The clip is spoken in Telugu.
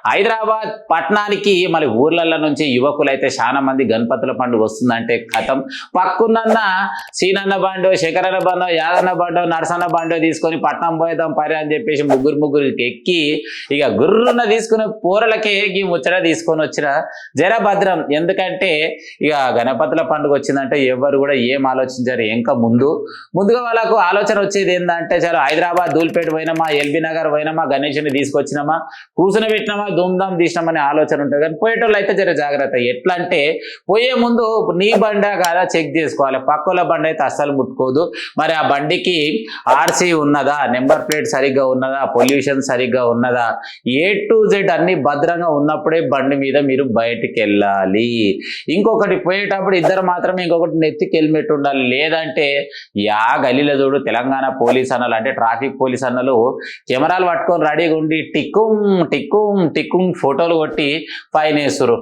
హైదరాబాద్ పట్టణానికి మరి ఊర్లల నుంచి యువకులైతే చాలా మంది గణపతుల పండుగ వస్తుందంటే కథం పక్కున్న సీనన్న బండో శేఖరన్న బండో యాదన్న బండో నరసన్న బండో తీసుకొని పట్నం పోయేద్దాం పరి అని చెప్పేసి ముగ్గురు ఎక్కి ఇక గుర్రున్న తీసుకునే పోరలకే ఈ ముచ్చట తీసుకొని వచ్చిన జర భద్రం. ఎందుకంటే ఇక గణపతుల పండుగ వచ్చిందంటే ఎవరు కూడా ఏం ఆలోచించారు. ఇంకా ముందుగా వాళ్ళకు ఆలోచన వచ్చేది ఏంటంటే చాలా హైదరాబాద్ ధూల్పేట పోయినామా ఎల్బీ నగర్ పోయినామా గణేషుని తీసుకొచ్చినామా కూర్చుని పెట్టినామా ధూమ్ధామ్ తీసినామనే ఆలోచన ఉంటుంది. కానీ పోయేటోళ్ళు అయితే జర జాగ్రత్త. ఎట్లా అంటే పోయే ముందు నీ బండి కాదా చెక్ చేసుకోవాలి. పక్కల బండి అయితే అస్సలు ముట్టుకోదు. మరి ఆ బండికి ఆర్సీ ఉన్నదా, నెంబర్ ప్లేట్ సరిగ్గా ఉన్నదా, పొల్యూషన్ సరిగ్గా ఉన్నదా, A to Z అన్ని భద్రంగా ఉన్నప్పుడే బండి మీద మీరు బయటికి వెళ్ళాలి. ఇంకొకటి పోయేటప్పుడు ఇద్దరు మాత్రమే ఇంకొకటి నెత్తికి హెల్మెట్ ఉండాలి. లేదంటే యా గలీల చూడు తెలంగాణ పోలీస్ అన్నలు అంటే ట్రాఫిక్ పోలీస్ అన్నలు కెమెరాలు పట్టుకొని రెడీగా ఉండి టిక్కుం టిక్కుం టిక్కుం ఫోటోలు కొట్టి ఫైన్ వేస్తురు.